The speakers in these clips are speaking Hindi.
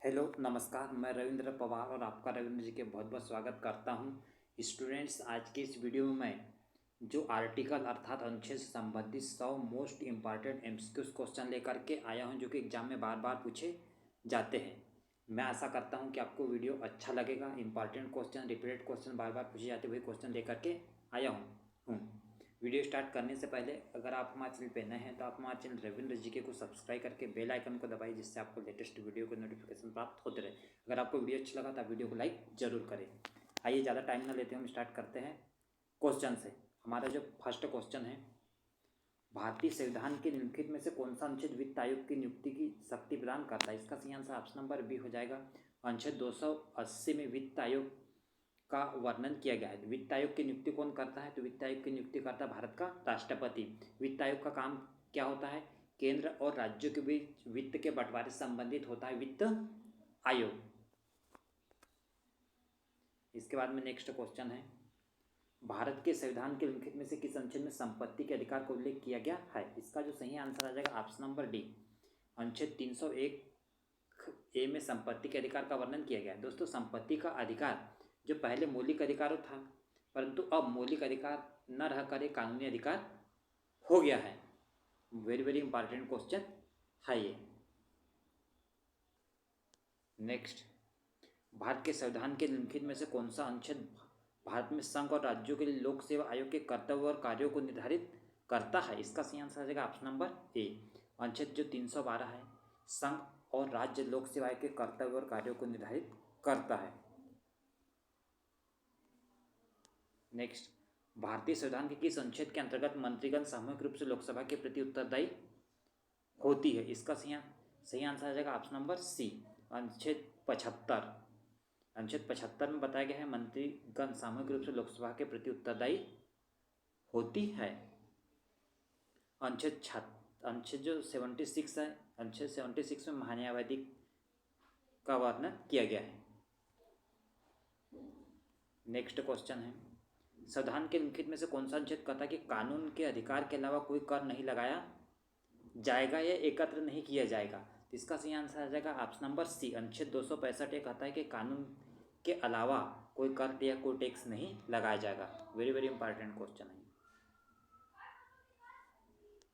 हेलो नमस्कार, मैं रविंद्र पवार और आपका रविंद्र जी के बहुत बहुत स्वागत करता हूं। स्टूडेंट्स, आज की इस वीडियो में मैं जो आर्टिकल अर्थात अनुच्छेद से संबंधित 100 मोस्ट इम्पॉर्टेंट एमसीक्यूज क्वेश्चन लेकर के आया हूं, जो कि एग्जाम में बार बार पूछे जाते हैं। मैं आशा करता हूं कि आपको वीडियो अच्छा लगेगा। इंपॉर्टेंट क्वेश्चन, रिपीटेड क्वेश्चन, बार बार पूछे जाते हुए क्वेश्चन लेकर के आया हूँ। वीडियो स्टार्ट करने से पहले अगर आप हमारे चैनल पे नए हैं तो आप हमारे चैनल रविंद्र जी के को सब्सक्राइब करके बेल आइकन को दबाइए, जिससे आपको लेटेस्ट वीडियो के नोटिफिकेशन प्राप्त होते रहे। अगर आपको वीडियो अच्छा लगा तो आप वीडियो को लाइक जरूर करें। आइए, ज़्यादा टाइम ना लेते हम स्टार्ट करते हैं क्वेश्चन से। हमारा जो फर्स्ट क्वेश्चन है, भारतीय संविधान के निम्नलिखित में से कौन सा अनुच्छेद वित्त आयोग की नियुक्ति की शक्ति प्रदान करता है? इसका सही आंसर ऑप्शन नंबर बी हो जाएगा। अनुच्छेद 280 में वित्त आयोग का वर्णन किया गया है। वित्त आयोग की नियुक्ति कौन करता है? तो वित्त आयोग की नियुक्ति करता है भारत का राष्ट्रपति। वित्त आयोग का काम क्या होता है? केंद्र और राज्यों के बीच वित्त के बंटवारे से संबंधित होता है वित्त आयोग। इसके बाद में नेक्स्ट क्वेश्चन है, भारत के संविधान के निम्नलिखित में से किस अनुच्छेद में संपत्ति के अधिकार का उल्लेख किया गया है? इसका जो सही आंसर आ जाएगा ऑप्शन नंबर डी। अनुच्छेद 301 ए में संपत्ति के अधिकार का वर्णन किया गया है। दोस्तों, संपत्ति का अधिकार जो पहले मौलिक अधिकार था, परंतु अब मौलिक अधिकार न रहकर एक कानूनी अधिकार हो गया है। वेरी वेरी इंपॉर्टेंट क्वेश्चन है ये। नेक्स्ट, भारत के संविधान के निम्नलिखित में से कौन सा अनुच्छेद भारत में संघ और राज्यों के लिए लोक सेवा आयोग के कर्तव्य और कार्यों को निर्धारित करता है? इसका सही आंसर आ जाएगा ऑप्शन नंबर ए। अनुच्छेद जो 312 है, संघ और राज्य लोक सेवा आयोग के कर्तव्य और कार्यों को निर्धारित करता है। नेक्स्ट, भारतीय संविधान के किस अनुच्छेद के अंतर्गत मंत्रीगण सामूहिक रूप से लोकसभा के प्रति उत्तरदायी होती है? इसका सही आंसर आ जाएगा ऑप्शन नंबर सी, अनुच्छेद 75। अनुच्छेद 75 में बताया गया है मंत्रीगण सामूहिक रूप से लोकसभा के प्रति उत्तरदायी होती है। अनुच्छेद जो 76 है, अनुच्छेद 76 में महान्यायवादी का वर्णन किया गया है। नेक्स्ट क्वेश्चन है, संविधान के निम्नलिखित में से कौन सा अनुच्छेद कहता है कि कानून के अधिकार के अलावा कोई कर नहीं लगाया जाएगा या एकत्र नहीं किया जाएगा? इसका सही आंसर आ जाएगा ऑप्शन नंबर सी, अनुच्छेद 265 ये कहता है कि कानून के अलावा कोई कर या कोई टैक्स नहीं लगाया जाएगा। वेरी वेरी इंपॉर्टेंट क्वेश्चन है।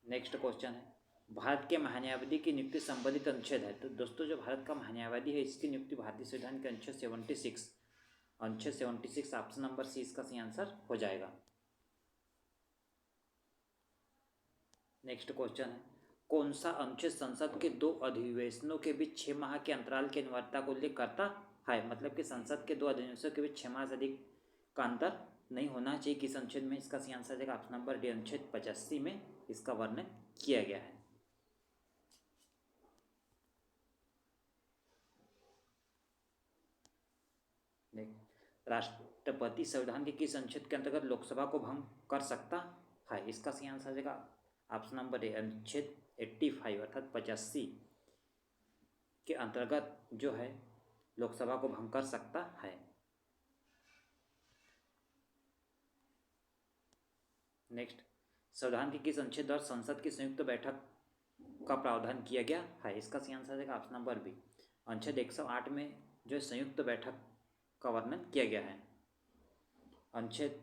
नेक्स्ट क्वेश्चन है, भारत के महान्यायवादी की नियुक्ति संबंधित अनुच्छेद है। तो दोस्तों, जो भारत का महान्यायवादी है, इसकी नियुक्ति भारतीय संविधान के अनुच्छेद 76 ऑप्शन नंबर सी इसका सही आंसर हो जाएगा। नेक्स्ट क्वेश्चन है, कौन सा अनुच्छेद संसद के 2 अधिवेशनों के बीच 6 माह के अंतराल की अनिवार्यता को उल्लेख करता है? मतलब कि संसद के 2 अधिवेशनों के बीच 6 माह से अधिक का अंतर नहीं होना चाहिए किस अनुच्छेद में? इसका सही आंसर जाएगा ऑप्शन नंबर डी, अनुच्छेद 85 में इसका वर्णन किया गया है। राष्ट्रपति संविधान के किस अनुच्छेद के अंतर्गत लोकसभा को भंग कर सकता है? इसका सही आंसर जाएगा ऑप्शन नंबर ए, अनुच्छेद 85 अर्थात 85 के अंतर्गत जो है लोकसभा को भंग कर सकता है। नेक्स्ट, संविधान के किस अनुच्छेद द्वारा संसद की संयुक्त बैठक का प्रावधान किया गया है? इसका सही आंसर है ऑप्शन नंबर बी, अनुच्छेद 108 में जो संयुक्त बैठक का वर्णन किया गया है। अनुच्छेद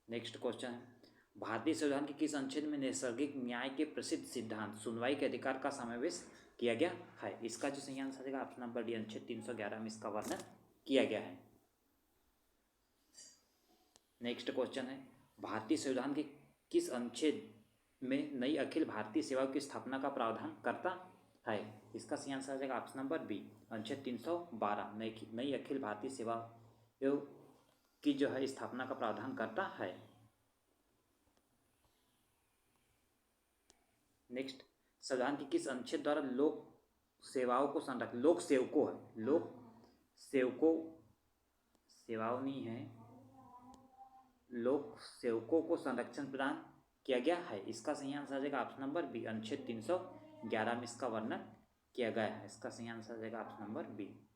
नेक्स्ट क्वेश्चन है, भारतीय संविधान के किस अनुच्छेद में नैसर्गिक न्याय के प्रसिद्ध सिद्धांत सुनवाई के अधिकार का समावेश किया गया है? इसका जो सही आंसर है ऑप्शन नंबर डी, अनुच्छेद 311 में इसका वर्णन किया गया है। नेक्स्ट क्वेश्चन है, भारतीय संविधान के किस अनुच्छेद में नई अखिल भारतीय सेवाओं की स्थापना का प्रावधान करता है? इसका सही आंसर आ जाएगा ऑप्शन नंबर बी, अनुच्छेद 312 नई अखिल भारतीय सेवाओं की जो है स्थापना का प्रावधान करता है। नेक्स्ट, संविधान के किस अनुच्छेद द्वारा लोक सेवाओं को संरक्षण लोक सेवकों को संरक्षण प्रदान किया गया है? इसका सही आंसर आ जाएगा ऑप्शन नंबर बी, अनुच्छेद 311 में इसका वर्णन किया गया है। इसका सही आंसर आ जाएगा option number B.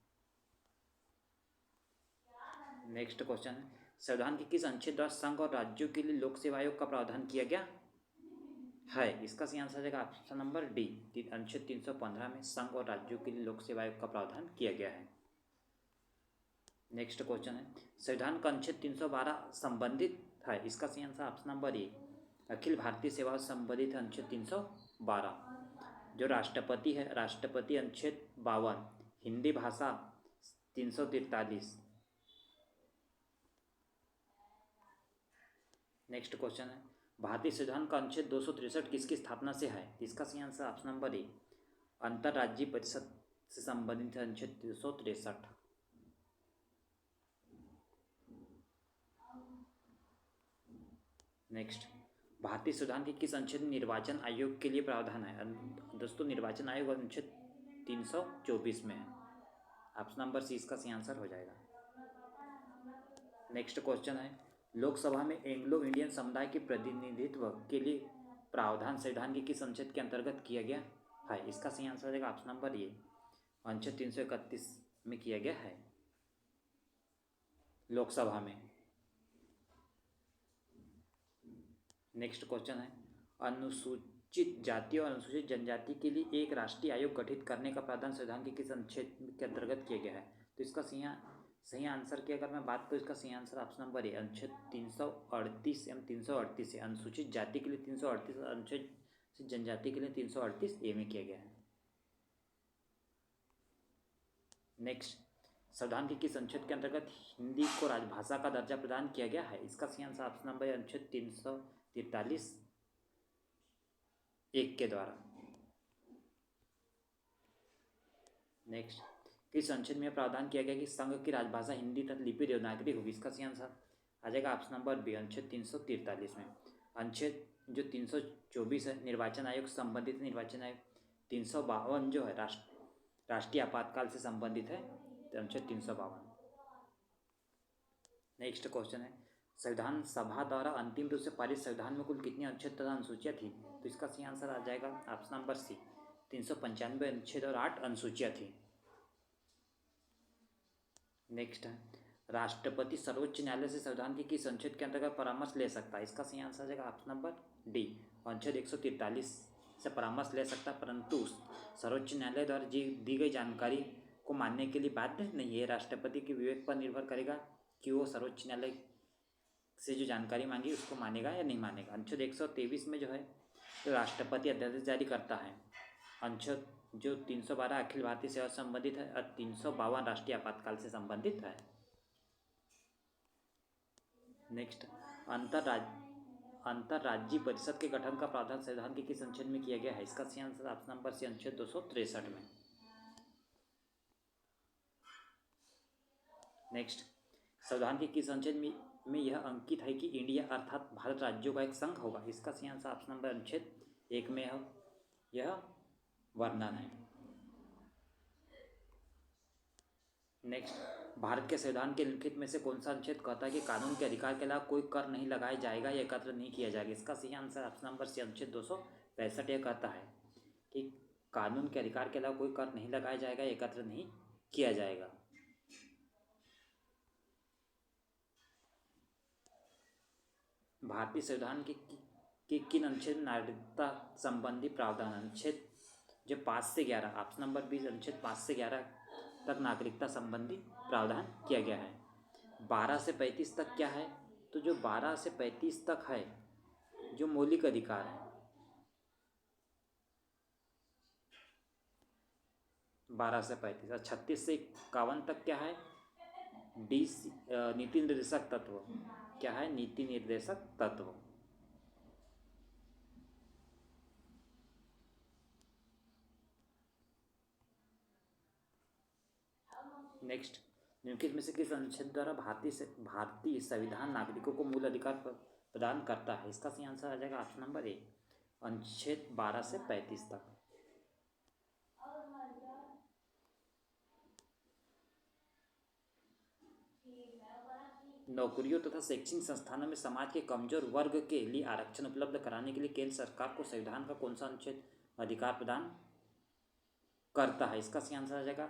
Next question है, संविधान के किस अनुच्छेद द्वारा संघ और राज्यों के लिए लोक सेवा आयोग का प्रावधान किया गया है। इसका सही आंसर आ जाएगा ऑप्शन नंबर डी। अनुच्छेद 315 में संघ और राज्यों के लिए लोक सेवा आयोग का प्रावधान किया गया है। नेक्स्ट क्वेश्चन है, संविधान का अनुच्छेद 312 संबंधित है। इसका सही answer option number A, Akhil Bharatiya सेवा से संबंधित है अनुच्छेद 312। जो राष्ट्रपति है, राष्ट्रपति अनुच्छेद 52, हिंदी भाषा 343। नेक्स्ट क्वेश्चन है, भारतीय संविधान का अनुच्छेद 263 किसकी स्थापना से है। इसका सही आंसर ऑप्शन नंबर ए, अंतर्राज्यीय परिषद से संबंधित है अनुच्छेद 263। नेक्स्ट, भारतीय संविधान के किस अनुच्छेद में निर्वाचन आयोग के लिए प्रावधान है। दोस्तों निर्वाचन आयोग अनुच्छेद 324 में है। ऑप्शन नंबर सी इसका सही आंसर हो जाएगा। नेक्स्ट क्वेश्चन है, लोकसभा में एंग्लो इंडियन समुदाय के प्रतिनिधित्व के लिए प्रावधान संविधान के किस अनुच्छेद के अंतर्गत किया गया है। इसका सही आंसर हो जाएगा ऑप्शन नंबर ए, अनुच्छेद 331 में किया गया है लोकसभा में। नेक्स्ट क्वेश्चन है, अनुसूचित जाति और अनुसूचित जनजाति के लिए एक राष्ट्रीय आयोग गठित करने का प्रावधान संविधान के किस अनुच्छेद के अंतर्गत किया गया है। तो इसका सही आंसर की अगर मैं बात करूँ, इसका सही आंसर ऑप्शन नंबर ए, अनुच्छेद 338 एवं 338 है। अनुसूचित जाति के लिए 338, अनुसूचित जनजाति के लिए 338 ए में किया गया है। नेक्स्ट, संविधान के किस अनुच्छेद के अंतर्गत हिंदी को राजभाषा का दर्जा प्रदान किया गया है। इसका सही आंसर ऑप्शन नंबर अनुच्छेद 343 1 के द्वारा। नेक्स्ट, किस अनुच्छेद में प्रावधान किया गया कि संघ की राजभाषा हिंदी तथा लिपि देवनागरी होगी। इसका सही आंसर आ जाएगा ऑप्शन नंबर बी, अनुच्छेद 343 में। अनुच्छेद जो 324 है निर्वाचन आयोग से संबंधित, निर्वाचन आयोग 352 जो है राष्ट्रीय आपातकाल से संबंधित है, अनुच्छेद 352। नेक्स्ट क्वेश्चन है, संविधान सभा द्वारा अंतिम रूप से पारित संविधान में कुल कितनी अनुच्छेद तथा अनुसूचियाँ थी। तो इसका सही आंसर आ जाएगा ऑप्शन नंबर सी, 395 अनुच्छेद और 8 अनुसूचियाँ थी। नेक्स्ट है, राष्ट्रपति सर्वोच्च न्यायालय से संविधान के किस अनुच्छेद के अंतर्गत परामर्श ले सकता है। इसका सही आंसर आ जाएगा ऑप्शन नंबर डी, अनुच्छेद 143 से परामर्श ले सकता है, परंतु सर्वोच्च न्यायालय द्वारा दी गई जानकारी को मानने के लिए बाध्य नहीं है। राष्ट्रपति के विवेक पर निर्भर करेगा कि वो सर्वोच्च न्यायालय से जो जानकारी मांगी उसको मानेगा या नहीं मानेगा। अनुच्छेद 123 में जो है तो राष्ट्रपति अध्यादेश जारी करता है। अनुच्छेद जो 312 अखिल भारतीय सेवा से संबंधित है और 352 राष्ट्रीय आपातकाल से संबंधित है। नेक्स्ट, अंतर्राज्यीय परिषद के गठन का प्रावधान संविधान के किस अनुच्छेद में किया गया है। इसका सही आंसर ऑप्शन नंबर सी, अनुच्छेद 263 में। नेक्स्ट, संविधान के किस अनुच्छेद में यह अंकित है कि इंडिया अर्थात भारत राज्यों का एक संघ होगा। इसका सही आंसर ऑप्शन नंबर अनुच्छेद 1 में यह वर्णन है। नेक्स्ट, भारत के संविधान के लिखित में से कौन सा अनुच्छेद कहता है कि कानून के अधिकार के अलावा कोई कर नहीं लगाया जाएगा या एकत्र नहीं किया जाएगा। इसका सही आंसर ऑप्शन नंबर सी, अनुच्छेद 265 यह कहता है कि कानून के अधिकार के अलावा कोई कर नहीं लगाया जाएगा, एकत्र नहीं किया जाएगा। भारतीय संविधान के किन अनुच्छेद में नागरिकता संबंधी प्रावधान, अनुच्छेद जो 5 से 11, ऑप्शन नंबर बी, अनुच्छेद 5 से 11 तक नागरिकता संबंधी प्रावधान किया गया है। 12 से 35 तक क्या है, तो जो 12 से 35 तक है जो मौलिक अधिकार है, 12 से 35 और 36 से 51 तक क्या है, नीति निर्देशक तत्व। क्या है, नीति निर्देशक तत्व। नेक्स्ट, निम्नलिखित में से किस अनुच्छेद द्वारा भारतीय संविधान नागरिकों को मूल अधिकार प्रदान करता है। इसका सही आंसर आ जाएगा ऑप्शन नंबर ए, अनुच्छेद 12 से 35 तक। नौकरियों तथा शैक्षणिक संस्थानों में समाज के कमजोर वर्ग के लिए आरक्षण उपलब्ध कराने के लिए केंद्र सरकार को संविधान का कौन सा अनुच्छेद अधिकार प्रदान करता है। इसका सही आंसर आ जाएगा,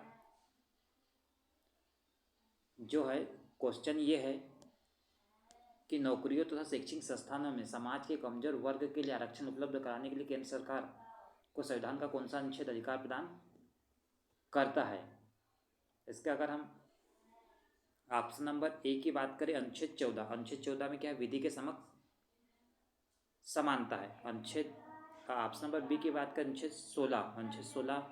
जो है क्वेश्चन ये है कि नौकरियों तथा शैक्षिक संस्थानों में समाज के कमजोर वर्ग के लिए आरक्षण उपलब्ध कराने के लिए केंद्र सरकार को संविधान का कौन सा अनुच्छेद अधिकार प्रदान करता है? इसके अगर हम ऑप्शन नंबर ए की बात करें, अनुच्छेद 14। अनुच्छेद 14 में क्या है? विधि के समक्ष समानता है। अनुच्छेद ऑप्शन नंबर बी की बात करें, अनुच्छेद 16। अनुच्छेद 16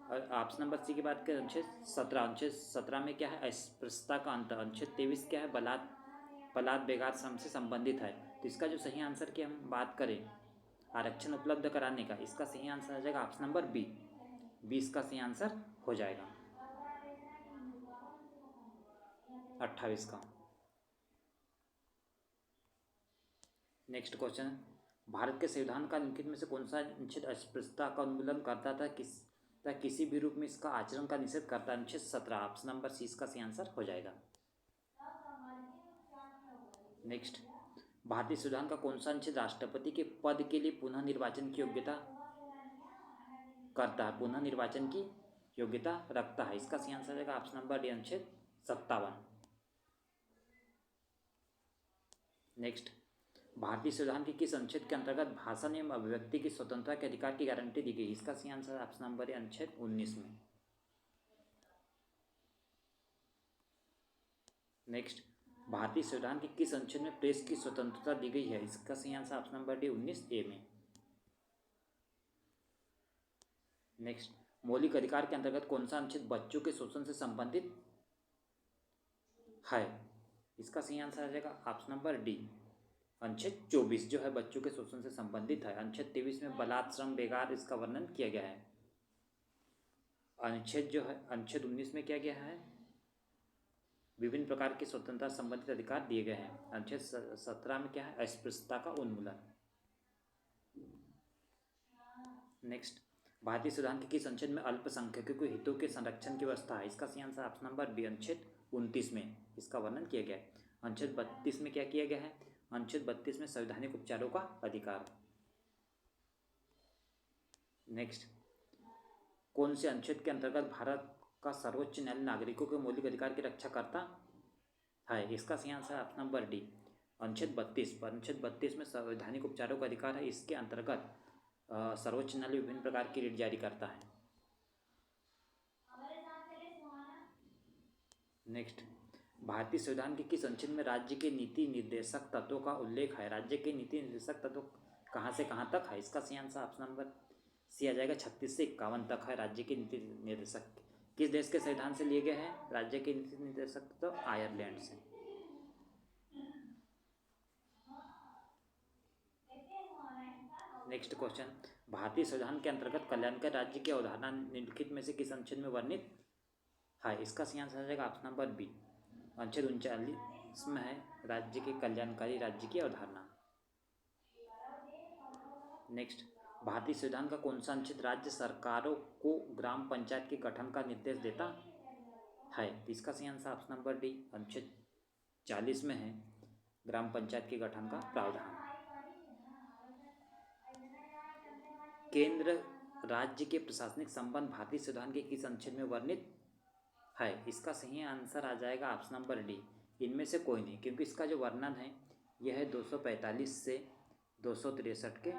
और ऑप्शन नंबर सी की बात करें, अनुच्छेद 17। अनुच्छेद 17 में क्या है? अस्पृश्यता का अंत। अनुच्छेद 23 क्या है? बलात् बेगार श्रम से संबंधित है। तो इसका जो सही आंसर की हम बात करें आरक्षण उपलब्ध कराने का, इसका सही आंसर आ जाएगा ऑप्शन नंबर बी। 20 का सही आंसर हो जाएगा 28 का। नेक्स्ट क्वेश्चन, भारत के संविधान का निम्नलिखित में से कौन सा अनुच्छेद अस्पृश्यता का उन्मूलन करता था किसी भी रूप में इसका आचरण का निषेध करता है? अनुच्छेद 17। ऑप्शन नंबर सी इसका सही आंसर हो जाएगा। नेक्स्ट, भारतीय संविधान का कौन सा अनुच्छेद राष्ट्रपति के पद के लिए पुनः निर्वाचन की योग्यता करता है, पुनः निर्वाचन की योग्यता रखता है? इसका सही आंसर हो जाएगा ऑप्शन नंबर डी, अनुच्छेद 57। नेक्स्ट, भारतीय संविधान के किस अनुच्छेद के अंतर्गत भाषण एवं अभिव्यक्ति की स्वतंत्रता के अधिकार की गारंटी दी गई? इसका सही आंसर ऑप्शन नंबर ए, अनुच्छेद 19 में। नेक्स्ट, भारतीय संविधान के किस अनुच्छेद में प्रेस की स्वतंत्रता दी गई है? इसका सही आंसर ऑप्शन नंबर डी, 19 ए में। नेक्स्ट, मौलिक अधिकार के अंतर्गत कौन सा अनुच्छेद बच्चों के शोषण से संबंधित है? इसका सही आंसर आ जाएगा ऑप्शन नंबर डी, अनुच्छेद 24 जो है बच्चों के शोषण से संबंधित है। अनुच्छेद 23 में बलात् श्रम बेगार इसका वर्णन किया गया है। अनुच्छेद जो है अनुच्छेद 19 में क्या गया है? विभिन्न प्रकार की स्वतंत्रता संबंधित अधिकार दिए गए हैं। अनुच्छेद 17 में क्या है? अस्पृश्यता का उन्मूलन। नेक्स्ट, भारतीय संविधान के किस अनुच्छेद में अल्पसंख्यकों के हितों के संरक्षण की व्यवस्था है? इसका सही आंसर ऑप्शन नंबर बी, अनुच्छेद 29 में इसका वर्णन किया गया है। अनुच्छेद 32 में क्या किया गया है? अनुच्छेद 32 में संवैधानिक उपचारों का अधिकार। नेक्स्ट, कौन से अनुच्छेद के अंतर्गत भारत का सर्वोच्च न्यायालय नागरिकों के मौलिक अधिकार की रक्षा करता है? इसका सही आंसर ऑप्शन नंबर डी, अनुच्छेद 32। अनुच्छेद 32 में संवैधानिक उपचारों का अधिकार है। इसके अंतर्गत सर्वोच्च न्यायालय विभिन्न प्रकार की रिट जारी करता है। नेक्स्ट, भारतीय संविधान के किस अनुच्छेद में राज्य के नीति निर्देशक तत्वों का उल्लेख है? राज्य के नीति निर्देशक तत्व कहाँ से कहाँ तक है? इसका सही आंसर ऑप्शन नंबर सी आ जाएगा, 36 से 51 तक है राज्य के नीति निर्देशक। किस देश के संविधान से लिए गए हैं राज्य के नीति निर्देशक तत्व? आयरलैंड से। नेक्स्ट क्वेश्चन, भारतीय संविधान के अंतर्गत कल्याणकारी राज्य की अवधारणा निम्नलिखित में से किस अनुच्छेद में वर्णित है? इसका सही आंसर आ जाएगा ऑप्शन नंबर बी, अनुच्छेद 39 में है राज्य के कल्याणकारी राज्य की अवधारणा। नेक्स्ट, भारतीय संविधान का कौन सा अनुच्छेद राज्य सरकारों को ग्राम पंचायत के गठन का निर्देश देता है? इसका सही आंसर ऑप्शन नंबर डी, अनुच्छेद 40 में है ग्राम पंचायत के गठन का प्रावधान। केंद्र राज्य के प्रशासनिक संबंध भारतीय संविधान के किस अनुच्छेद में वर्णित है? इसका सही आंसर आ जाएगा ऑप्शन नंबर डी, इनमें से कोई नहीं, क्योंकि इसका जो वर्णन है यह है 245 से 263 के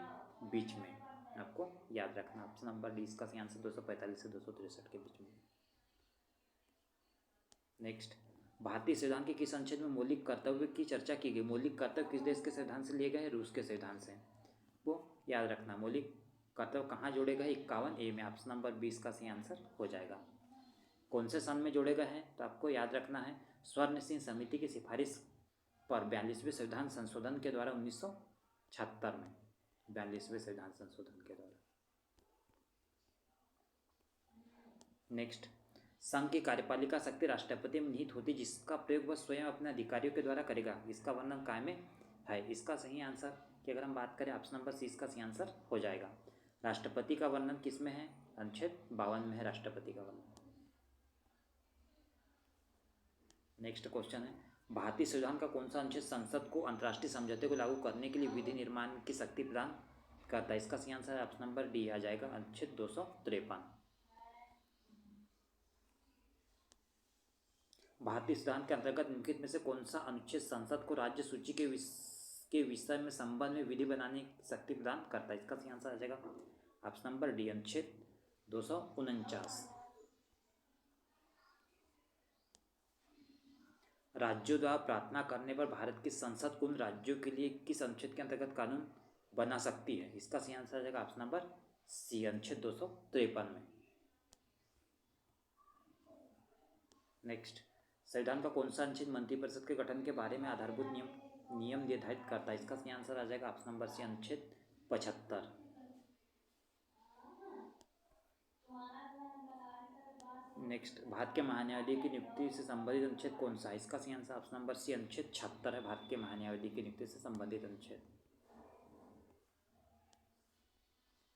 बीच में। आपको याद रखना ऑप्शन नंबर डी इसका सही आंसर 245 से 263 के बीच में। नेक्स्ट, भारतीय संविधान के किस अनुच्छेद में मौलिक कर्तव्य की चर्चा की गई? मौलिक कर्तव्य किस देश के संविधान से लिए गए हैं? रूस के संविधान से। वो याद रखना, मौलिक कर्तव्य कहाँ जोड़े गए? 51 ए में। ऑप्शन नंबर 20 का सही आंसर हो जाएगा। कौन से सन में जोड़े गए हैं? तो आपको याद रखना है स्वर्ण सिंह समिति की सिफारिश पर 42वें संविधान संशोधन के द्वारा 1976 में 42वें संविधान संशोधन के द्वारा। नेक्स्ट, संघ की कार्यपालिका शक्ति राष्ट्रपति में निहित होती जिसका प्रयोग वह स्वयं अपने अधिकारियों के द्वारा करेगा। इसका वर्णन काय में है? इसका सही आंसर की अगर हम बात करें ऑप्शन नंबर सी इसका सही आंसर हो जाएगा। राष्ट्रपति का वर्णन किस में है? अनुच्छेद 52 में है राष्ट्रपति का वर्णन। नेक्स्ट क्वेश्चन है, भारतीय संविधान का कौन सा अनुच्छेद संसद को अंतर्राष्ट्रीय समझौते को लागू करने के लिए विधि निर्माण की शक्ति प्रदान करता है? इसका सही आंसर ऑप्शन नंबर डी आ जाएगा, अनुच्छेद 253। भारतीय संविधान के अंतर्गत निम्नलिखित में से कौन सा अनुच्छेद संसद को राज्य सूची के विषय में संबंध में विधि बनाने की शक्ति प्रदान करता है? इसका सही आंसर आ जाएगा ऑप्शन नंबर डी, अनुच्छेद 249। राज्यों द्वारा प्रार्थना करने पर भारत की संसद उन राज्यों के लिए किस अनुच्छेद के अंतर्गत कानून बना सकती है? इसका सही आंसर आ जाएगा ऑप्शन नंबर सी, अनुच्छेद 253 में। नेक्स्ट, संविधान का कौन सा अनुच्छेद मंत्रिपरिषद के गठन के बारे में आधारभूत नियम निर्धारित करता है? इसका सही आंसर आ जाएगा ऑप्शन नंबर सी, अनुच्छेद 75। नेक्स्ट, भारत के महान्यायाधीश की नियुक्ति से संबंधित अनुच्छेद कौन सा है? इसका सही आंसर ऑप्शन नंबर सी, अनुच्छेद 76 है। भारत के महान्यायाधीश की नियुक्ति से संबंधित अनुच्छेद।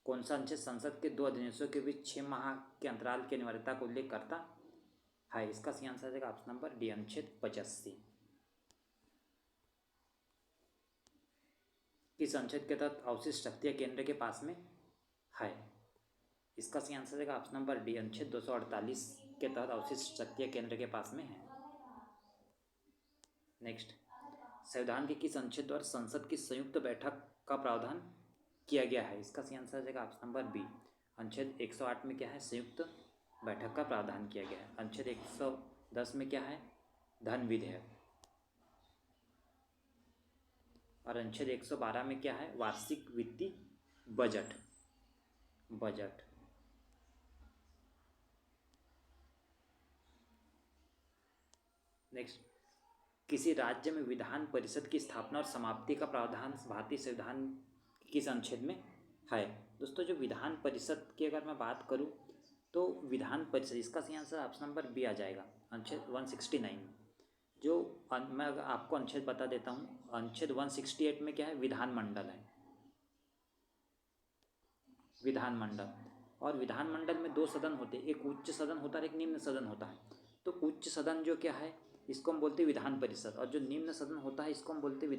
कौन सा अनुच्छेद संसद के दो अधिवेशनों के बीच 6 माह के अंतराल की अनिवार्यता का उल्लेख करता है? इसका सही आंसर आ जाएगा ऑप्शन नंबर डी, अनुच्छेद 85। किस अनुच्छेद के तहत अवशिष्ट शक्तियां केंद्र के पास में है? इसका सही आंसर देगा ऑप्शन नंबर डी, अनुच्छेद 248 के तहत अवशिष्ट शक्तियां केंद्र के पास में है। नेक्स्ट, संविधान के किस अनुच्छेद द्वारा संसद की संयुक्त बैठक का प्रावधान किया गया है? इसका सही आंसर देगा ऑप्शन नंबर बी, अनुच्छेद 108 में क्या है? संयुक्त बैठक का प्रावधान किया गया है। अनुच्छेद 110 में क्या है? धन विधेयक। और अनुच्छेद 112 में क्या है? वार्षिक वित्तीय बजट। नेक्स्ट, किसी राज्य में विधान परिषद की स्थापना और समाप्ति का प्रावधान भारतीय संविधान किस अनुच्छेद में है? दोस्तों, जो विधान परिषद की अगर मैं बात करूं तो विधान परिषद, इसका सही आंसर ऑप्शन नंबर बी आ जाएगा, अनुच्छेद 169। जो मैं आपको अनुच्छेद बता देता हूँ, अनुच्छेद 168 में क्या है? विधानमंडल है। विधानमंडल, और विधानमंडल में 2 सदन होते हैं, एक उच्च सदन होता है, एक निम्न सदन होता है। तो उच्च सदन जो क्या है, इसको हम बोलते हैं विधान परिषद, और जो निम्न सदन होता है इसको हम बोलते हैं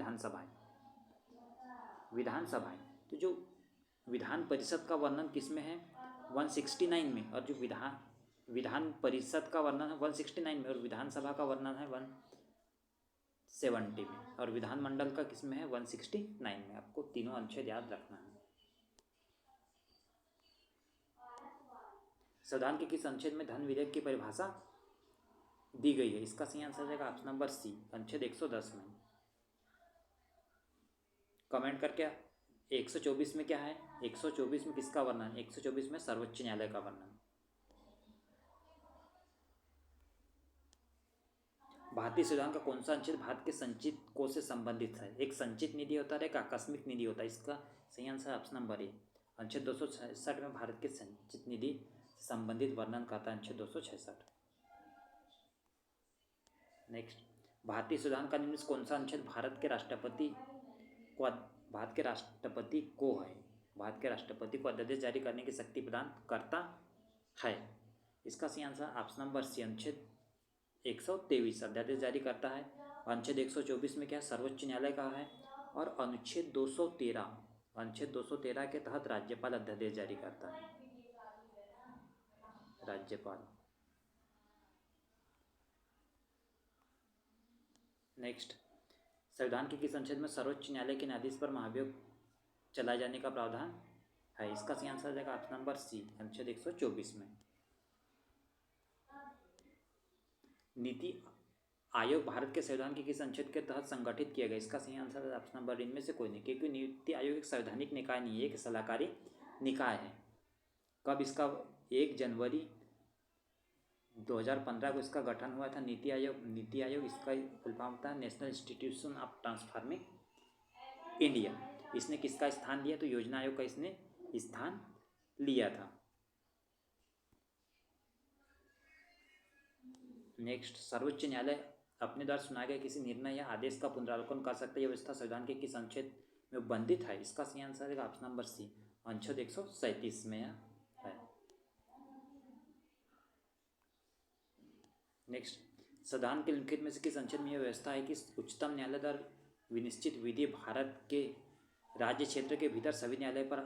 विधानसभाएं। तो जो विधान परिषद का वर्णन किस में है? 169 में, और जो विधान परिषद का वर्णन है 169 में, और विधानसभा का वर्णन है 170 में, और विधानमंडल का किस में है? 169 में। आपको तीनों अनुच्छेद याद रखना है। संविधान के किस अनुच्छेद में धन विधेयक की परिभाषा दी गई है? इसका सही आंसर जाएगा ऑप्शन नंबर सी, अनुच्छेद 110 में। कमेंट करके 124 में क्या है? 124 में किसका वर्णन? 124 में सर्वोच्च न्यायालय का वर्णन। भारतीय संविधान का कौन सा अनुच्छेद भारत के संचित कोष से संबंधित है? एक संचित निधि होता है, एक आकस्मिक निधि होता है। इसका सही आंसर ऑप्शन नंबर ए, अनुच्छेद 266 में भारत के संचित निधि से संबंधित वर्णन करता है, अनुच्छेद 266। नेक्स्ट, भारतीय संविधान का निम्न कौन सा अनुच्छेद भारत के राष्ट्रपति को अध्यादेश जारी करने की शक्ति प्रदान करता है? इसका सही आंसर ऑप्शन नंबर सी, अनुच्छेद 123 अध्यादेश जारी करता है। अनुच्छेद 124 में क्या है? सर्वोच्च न्यायालय का है। और अनुच्छेद 213 के तहत राज्यपाल अध्यादेश जारी करता है, राज्यपाल। नेक्स्ट, संविधान के किस अनुच्छेद में सर्वोच्च न्यायालय के न्यायाधीश पर महाभियोग चलाए जाने का प्रावधान है? इसका सही आंसर जाएगा ऑप्शन नंबर सी, अनुच्छेद 124 में। नीति आयोग भारत के संविधान के किस अनुच्छेद के तहत संगठित किया गया? इसका सही आंसर है ऑप्शन नंबर इनमें से कोई नहीं, क्योंकि नीति आयोग एक संवैधानिक निकाय नहीं है, एक सलाहकारी निकाय है। कब इसका 1 जनवरी 2015 को इसका गठन हुआ था, नीति आयोग इसका फुल फॉर्म था national institution of transforming India. इसने किसका स्थान लिया? तो योजना आयोग का इसने स्थान लिया था। नेक्स्ट, सर्वोच्च न्यायालय अपने द्वारा सुनाए गए किसी निर्णय या आदेश का पुनरावलोकन कर सकता है, यह व्यवस्था संविधान के किस अनुच्छेद में बंधित है? इसका सही आंसर है ऑप्शन नंबर सी, अनुच्छेद 137 में है। नेक्स्ट, संविधान के लिखित में से किस अनुच्छेद में यह व्यवस्था है कि उच्चतम न्यायालय द्वारा विनिश्चित विधि भारत के राज्य क्षेत्र के भीतर सभी न्यायालय पर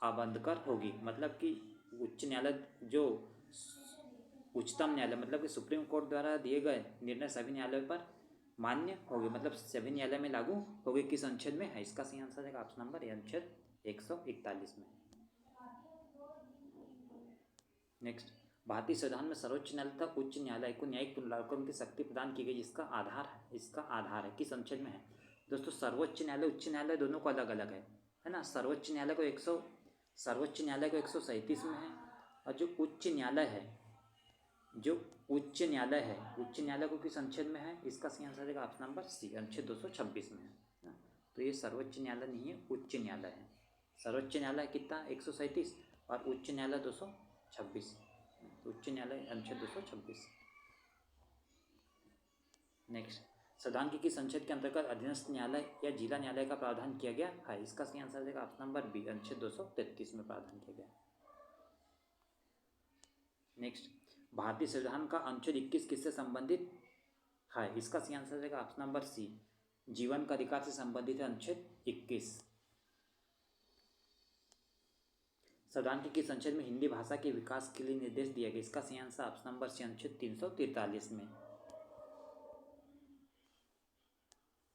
आबंधकर होगी? मतलब कि उच्च न्यायालय जो उच्चतम न्यायालय मतलब कि सुप्रीम कोर्ट द्वारा दिए गए निर्णय सभी न्यायालयों पर मान्य होगी, मतलब सभी न्यायालय में लागू होगी। किस अनुच्छेद में है? इसका सही आंसर है ऑप्शन नंबर ए, अनुच्छेद 141 में। नेक्स्ट, भारतीय संविधान में सर्वोच्च न्यायालय तथा उच्च न्यायालय को न्यायिक पुनरावलोकन की शक्ति प्रदान की गई। इसका आधार है किस अनुच्छेद में है? दोस्तों, सर्वोच्च न्यायालय उच्च न्यायालय दोनों को अलग अलग है ना। सर्वोच्च न्यायालय को 137 में है, और जो उच्च न्यायालय है उच्च न्यायालय को किस अनुच्छेद में है? इसका सही आंसर है ऑप्शन नंबर सी, अनुच्छेद 226 में है ना। तो ये सर्वोच्च न्यायालय नहीं है, उच्च न्यायालय है। सर्वोच्च न्यायालय कितना? 137, और उच्च न्यायालय 226। उच्च न्यायालय अनुच्छेद 226। नेक्स्ट, संविधान के किस अनुच्छेद के अंतर्गत अधीनस्थ न्यायालय या जिला न्यायालय का प्रावधान किया गया है? इसका सही आंसर है ऑप्शन नंबर बी, अनुच्छेद 233 में प्रावधान किया गया। नेक्स्ट, भारतीय संविधान का अनुच्छेद 21 किससे संबंधित है? इसका सही आंसर है ऑप्शन नंबर सी, जीवन का अधिकार से संबंधित है अनुच्छेद 21। संविधान के किस अनुच्छेद में हिंदी भाषा के विकास के लिए निर्देश दिया गया? इसका सही आंसर ऑप्शन नंबर सी, अनुच्छेद 343 में।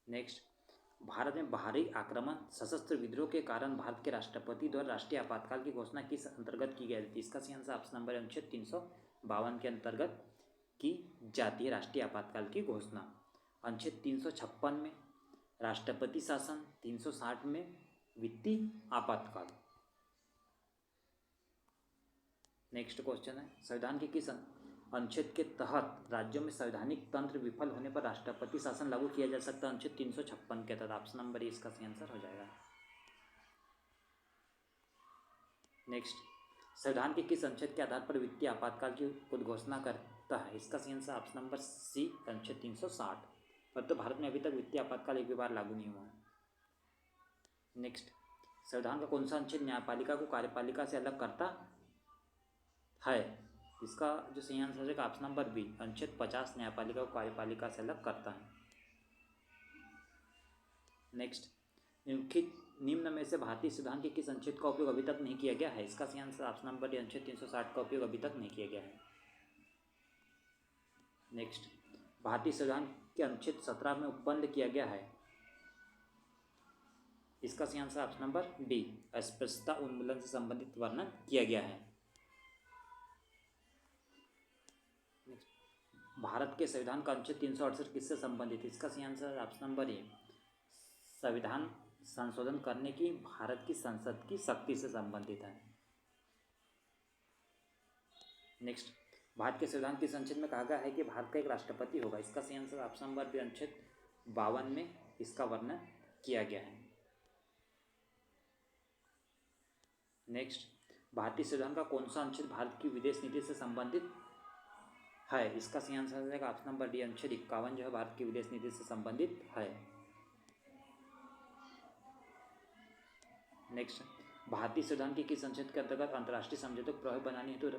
नेक्स्ट, भारत में बाहरी आक्रमण सशस्त्र विद्रोह के कारण भारत के राष्ट्रपति द्वारा राष्ट्रीय आपातकाल की घोषणा किस अंतर्गत की गई थी? इसका सही आंसर ऑप्शन नंबर अनुच्छेद 352 के अंतर्गत की जाती है राष्ट्रीय आपातकाल की घोषणा। अनुच्छेद 356 में राष्ट्रपति शासन, 360 में वित्तीय आपातकाल। नेक्स्ट क्वेश्चन है, संविधान के किस अनुच्छेद के तहत राज्यों में संवैधानिक तंत्र विफल होने पर राष्ट्रपति शासन लागू किया जा सकता है? अनुच्छेद 356 के तहत। ऑप्शन नंबर ए इसका सही आंसर हो जाएगा। नेक्स्ट, संविधान के किस अनुच्छेद के आधार पर वित्तीय आपातकाल की उद्घोषणा करता है? इसका सही आंसर ऑप्शन नंबर सी, अनुच्छेद 360। पर तो भारत में अभी तक वित्तीय आपातकाल एक भी बार लागू नहीं हुआ है। नेक्स्ट, संविधान का कौन सा अनुच्छेद न्यायपालिका को कार्यपालिका से अलग करता है? इसका जो सही आंसर है ऑप्शन नंबर बी, अनुच्छेद 50 न्यायपालिका को कार्यपालिका से अलग करता है। नेक्स्ट, निम्न में से भारतीय संविधान के किस अनुच्छेद का उपयोग अभी तक नहीं किया गया है? इसका सही आंसर ऑप्शन नंबर डी, अनुच्छेद 360 का उपयोग अभी तक नहीं किया गया है। नेक्स्ट, भारतीय संविधान के अनुच्छेद 17 में उपबंध किया गया है। इसका सही आंसर ऑप्शन नंबर डी, अस्पृश्यता उन्मूलन से संबंधित वर्णन किया गया है। भारत के संविधान का अनुच्छेद 368 किससे संबंधित है? इसका सही आंसर ऑप्शन नंबर ए, संविधान संशोधन करने की भारत की संसद की शक्ति से संबंधित है। नेक्स्ट, भारत के संविधान किस अनुच्छेद में कहा गया है कि भारत का एक राष्ट्रपति होगा? इसका सही आंसर ऑप्शन नंबर बी, अनुच्छेद 52 में इसका वर्णन किया गया है। नेक्स्ट, भारतीय संविधान का कौन सा अनुच्छेद भारत की विदेश नीति से संबंधित है? इसका सही आंसर हो जाएगा ऑप्शन नंबर डी, अनुच्छेद 51 जो है भारत की विदेश नीति से संबंधित है। नेक्स्ट, भारतीय संविधान के किस अनुच्छेद के अंतर्गत अंतर्राष्ट्रीय समझौतों को प्रभावी बनाने हेतु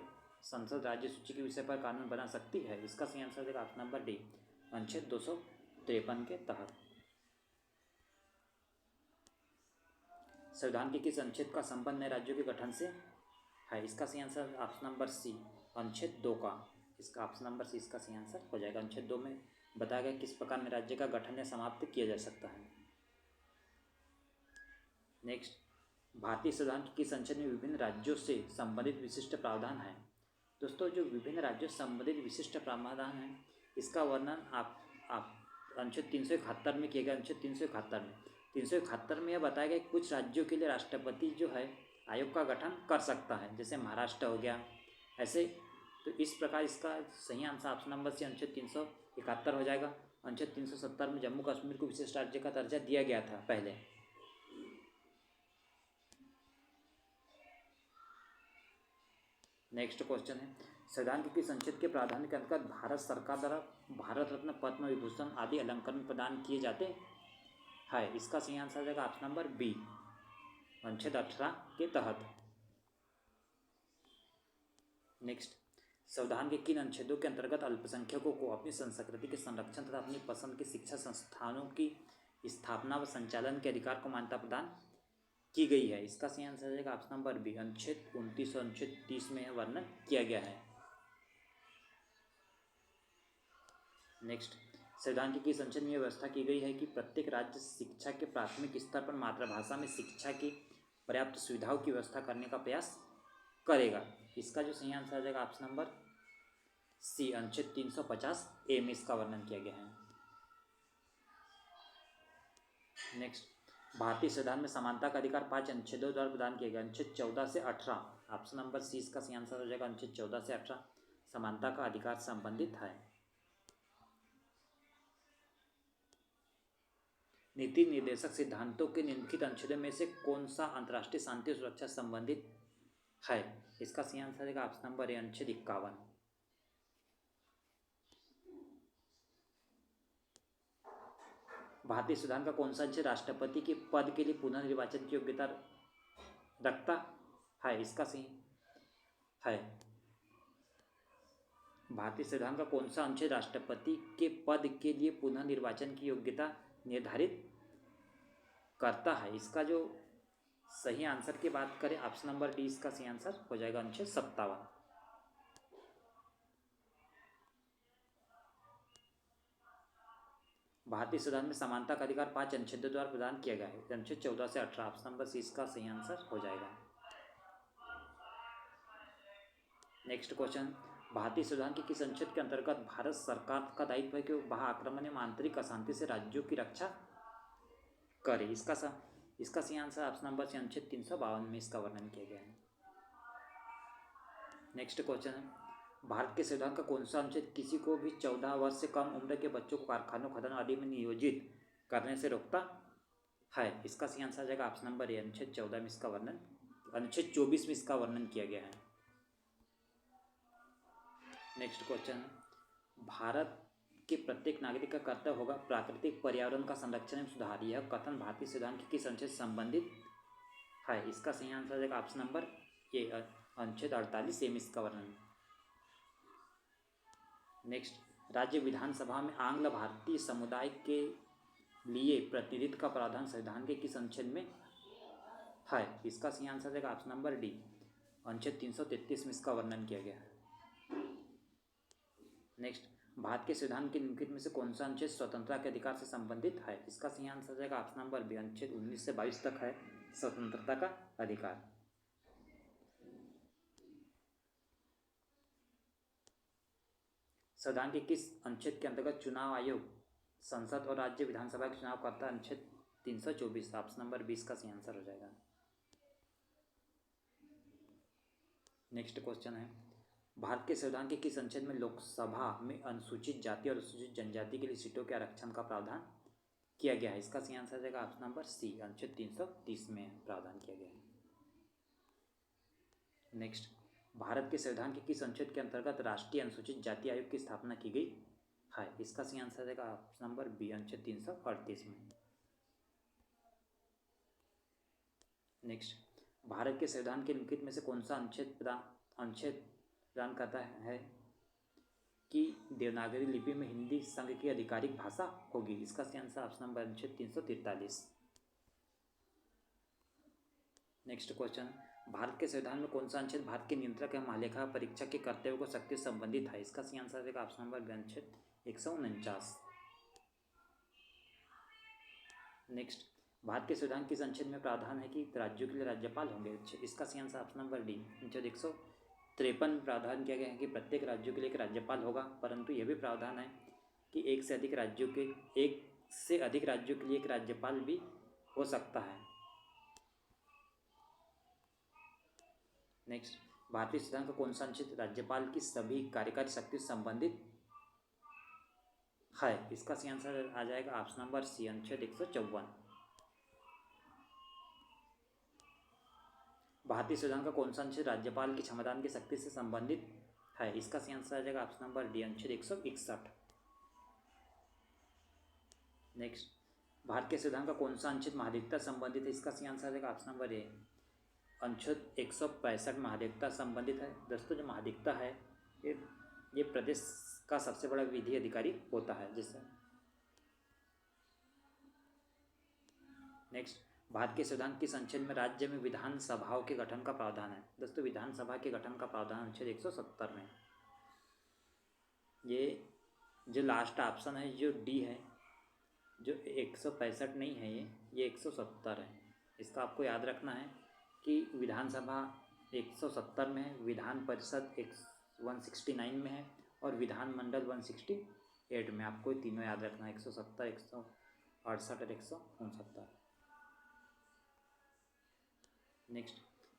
संसद राज्य सूची के विषय पर कानून बना सकती है? इसका सही आंसर हो जाएगा ऑप्शन नंबर डी, अनुच्छेद 253 के तहत। संविधान के किस अनुच्छेद का संबंध नए राज्यों के गठन से है? इसका सही आंसर ऑप्शन नंबर सी, अनुच्छेद 2 का। इसका ऑप्शन नंबर सी इसका सही आंसर हो जाएगा। अनुच्छेद 2 में बताया गया किस प्रकार में राज्य का गठन या समाप्त किया जा सकता है। नेक्स्ट, भारतीय संविधान के किस अनुच्छेद में विभिन्न राज्यों से संबंधित विशिष्ट प्रावधान है? दोस्तों, जो विभिन्न राज्यों से संबंधित विशिष्ट प्रावधान है इसका वर्णन आप अनुच्छेद 371 में किया गया। अनुच्छेद 371 में यह बताया गया कि कुछ राज्यों के लिए राष्ट्रपति जो है आयोग का गठन कर सकता है, जैसे महाराष्ट्र हो गया ऐसे। तो इस प्रकार इसका सही आंसर ऑप्शन नंबर सी, अनुच्छेद 371 हो जाएगा। अनुच्छेद 370 में जम्मू कश्मीर को विशिष्ट राज्य का दर्जा दिया गया था पहले। नेक्स्ट क्वेश्चन है, संविधान के किस अनुच्छेद के प्रावधान के अंतर्गत भारत सरकार द्वारा भारत रत्न, पद्म विभूषण आदि अलंकरण प्रदान किए जाते हैं? इसका सही आंसर हो जाएगा ऑप्शन नंबर बी, अनुच्छेद 18 के तहत। नेक्स्ट, संविधान के किन अनुच्छेदों के अंतर्गत अल्पसंख्यकों को अपनी संस्कृति के संरक्षण तथा अपनी पसंद के शिक्षा संस्थानों की स्थापना व संचालन के अधिकार को मान्यता प्रदान की गई है? इसका सही आंसर रहेगा ऑप्शन नंबर बी, अनुच्छेद 29 और अनुच्छेद 30 में वर्णन किया गया है। नेक्स्ट, संविधान की किस अनुच्छेद में यह व्यवस्था की गई है कि प्रत्येक राज्य शिक्षा के प्राथमिक स्तर पर मातृभाषा में शिक्षा की पर्याप्त सुविधाओं की व्यवस्था करने का प्रयास करेगा? इसका जो सही आंसर आ जाएगा ऑप्शन नंबर सी, अनुच्छेद 350A में इसका वर्णन किया गया है। नेक्स्ट, भारतीय संविधान में समानता का अधिकार 5 अनुच्छेदों द्वारा प्रदान किया गया। अनुच्छेद 14 से 18, ऑप्शन नंबर सी इसका सही आंसर हो जाएगा। अनुच्छेद 14 से 18 समानता का अधिकार संबंधित है। नीति निर्देशक सिद्धांतों के निम्नलिखित अनुच्छेदों में से कौन सा अंतर्राष्ट्रीय शांति और सुरक्षा संबंधित है? इसका सही आंसर रहेगा ऑप्शन नंबर ए, अनुच्छेद 51। भारतीय संविधान का कौन सा अनुच्छेद राष्ट्रपति के पद के लिए पुनर्निर्वाचन की योग्यता रखता है? इसका सही है। भारतीय संविधान का कौन सा अनुच्छेद राष्ट्रपति के पद के लिए पुनर्निर्वाचन की योग्यता निर्धारित करता है? इसका जो सही आंसर की बात करें, ऑप्शन नंबर डी इसका सही आंसर हो जाएगा, अनुच्छेद 57। भारतीय संविधान में समानता का अधिकार 5 अनुच्छेदों द्वारा प्रदान किया गया है। अनुच्छेद 14 से 18, ऑप्शन नंबर सी इसका सही आंसर हो जाएगा। नेक्स्ट क्वेश्चन, भारतीय संविधान के किस अनुच्छेद के अंतर्गत भारत सरकार का दायित्व है कि वह बाह्य आक्रमण एवं आंतरिक अशांति से राज्यों की रक्षा करे? इसका सही आंसर ऑप्शन नंबर सी, अनुच्छेद 352 में इसका वर्णन किया गया है। नेक्स्ट क्वेश्चन है, भारत के संविधान का कौन सा अनुच्छेद किसी को भी 14 वर्ष से कम उम्र के बच्चों को कारखानों, खदानों आदि में नियोजित करने से रोकता है? इसका सही आंसर आ जाएगा ऑप्शन नंबर ए, अनुच्छेद 14 में इसका वर्णन, अनुच्छेद 24 में इसका वर्णन किया गया है। नेक्स्ट क्वेश्चन, भारत के प्रत्येक नागरिक का कर्तव्य होगा प्राकृतिक पर्यावरण का संरक्षण एवं सुधार। यह कथन भारतीय संविधान के किस अनुच्छेद से संबंधित है? इसका सही आंसर आ जाएगा ऑप्शन नंबर ए, अनुच्छेद 48 में इसका वर्णन। नेक्स्ट, राज्य विधानसभा में आंग्ल भारतीय समुदाय के लिए प्रतिनिधित्व का प्रावधान संविधान के किस अनुच्छेद में है? इसका सही आंसर आ जाएगा ऑप्शन नंबर डी, अनुच्छेद 333 में इसका वर्णन किया गया है। नेक्स्ट, भारत के संविधान के निम्नलिखित में से कौन सा अनुच्छेद स्वतंत्रता के अधिकार से संबंधित है? इसका सही आंसर जाएगा ऑप्शन नंबर बी, अनुच्छेद 19 से 22 तक है स्वतंत्रता का अधिकार। संविधान के किस अनुच्छेद के अंतर्गत चुनाव आयोग संसद और राज्य विधानसभा के चुनाव करता है? अनुच्छेद 324, ऑप्शन नंबर 20 का सही आंसर हो जाएगा। नेक्स्ट क्वेश्चन है, भारत के संविधान के किस अनुच्छेद में लोकसभा में अनुसूचित जाति और अनुसूचित जनजाति के लिए सीटों के आरक्षण का प्रावधान किया गया है? इसका सही आंसर हो जाएगा ऑप्शन नंबर सी, अनुच्छेद 330 में प्रावधान किया गया है। नेक्स्ट, भारत के संविधान के किस अनुच्छेद के अंतर्गत राष्ट्रीय अनुसूचित जाति आयोग की स्थापना की गई है? इसका सही आंसर रहेगा ऑप्शन नंबर बी, अनुच्छेद 338 में। नेक्स्ट, भारत के संविधान के निम्नलिखित में से कौन सा अनुच्छेद प्रदान करता है कि देवनागरी लिपि में हिंदी संघ की आधिकारिक भाषा होगी? इसका सही आंसर ऑप्शन नंबर अनुच्छेद 343। नेक्स्ट क्वेश्चन, भारत के संविधान में कौन सा अनुच्छेद भारत के नियंत्रक एवं महालेखा परीक्षक के कर्तव्यों को सख्ती से संबंधित है? इसका सही आंसर रहेगा ऑप्शन नंबर बी, अनुच्छेद 149। नेक्स्ट, भारत के संविधान किस अनुच्छेद में प्रावधान है कि राज्यों के लिए राज्यपाल होंगे? इसका सही आंसर ऑप्शन नंबर डी, अनुच्छेद 153 में प्रावधान किया गया है कि प्रत्येक राज्यों के लिए एक राज्यपाल होगा, परंतु यह भी प्रावधान है कि एक से अधिक राज्यों के लिए एक राज्यपाल भी हो सकता है। नेक्स्ट, भारतीय संविधान का कौन सा अनुच्छेद राज्यपाल की सभी कार्यकारी शक्ति से संबंधित है? इसका सही आंसर आ जाएगा ऑप्शन नंबर सी, अनुच्छेद 154। भारतीय संविधान का कौन सा अनुच्छेद राज्यपाल की क्षमतान की शक्ति से संबंधित है? इसका सही आंसर आ जाएगा ऑप्शन नंबर डी, अनुच्छेद 161। नेक्स्ट, भारत के संविधान का कौन सा अनुच्छेद महाधिकता संबंधित है? इसका सही आंसर आ जाएगा ऑप्शन नंबर ए, अनुच्छेद 165 महाधिकता संबंधित है। दोस्तों, जो महाधिकता है ये प्रदेश का सबसे बड़ा विधि अधिकारी होता है जिससे। नेक्स्ट, भारत के संविधान किस अनुच्छेद में राज्य में विधानसभाओं के गठन का प्रावधान है? दोस्तों, विधानसभा के गठन का प्रावधान अनुच्छेद 170 में। ये जो लास्ट ऑप्शन है जो डी है, जो 165 नहीं है, ये 170 है। इसका आपको याद रखना है कि विधानसभा 170 में है, विधान परिषद 169 में है और विधानमंडल 168 में। आपको तीनों याद रखना है, 170, 168 और 169। नेक्स्ट,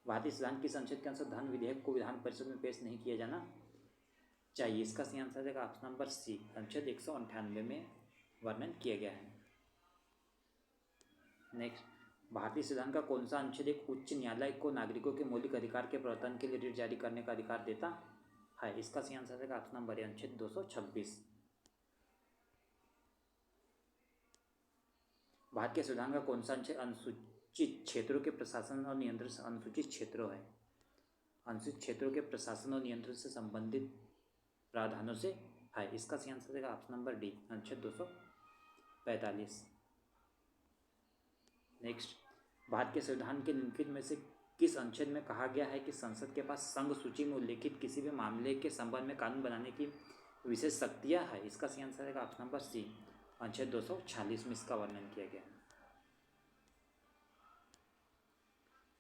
भारतीय संविधान की संसद के अनुसार धन विधेयक को विधान परिषद में पेश नहीं किया जाना चाहिए। इसका सही आंसर है ऑप्शन नंबर सी, अनुच्छेद 198 में वर्णन किया गया है। नेक्स्ट, भारतीय संविधान का कौन सा अनुच्छेद एक उच्च न्यायालय को नागरिकों के मौलिक अधिकार के प्रवर्तन के लिए रिट जारी करने का अधिकार देता है? इसका सही आंसर है ऑप्शन नंबर ए, अनुच्छेद 226। भारत के संविधान का कौन सा अनुच्छेद अनुसूचित क्षेत्रों के प्रशासन और नियंत्रण से अनुसूचित क्षेत्रों है? अनुसूचित क्षेत्रों के प्रशासन और नियंत्रण से संबंधित प्रावधानों से है। इसका सही आंसर है ऑप्शन नंबर डी, अनुच्छेद 245। नेक्स्ट, भारत के संविधान के निम्नलिखित में से किस अनुच्छेद में कहा गया है कि संसद के पास संघ सूची में उल्लेखित किसी भी मामले के संबंध में कानून बनाने की विशेष शक्तियाँ है? इसका सही आंसर है ऑप्शन नंबर सी, अनुच्छेद 246 में इसका वर्णन किया गया है।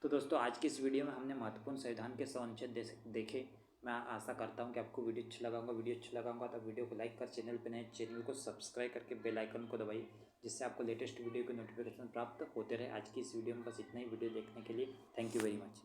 तो दोस्तों, आज की इस वीडियो में हमने महत्वपूर्ण संविधान के 100 अनुच्छेद देखे। मैं आशा करता हूं कि आपको वीडियो अच्छा लगा होगा। वीडियो अच्छा लगा होगा तो वीडियो को लाइक कर, चैनल पर नए चैनल को सब्सक्राइब करके बेल आइकन को दबाइए, जिससे आपको लेटेस्ट वीडियो के नोटिफिकेशन प्राप्त होते रहे। आज की इस वीडियो में बस इतना ही। वीडियो देखने के लिए थैंक यू वेरी मच।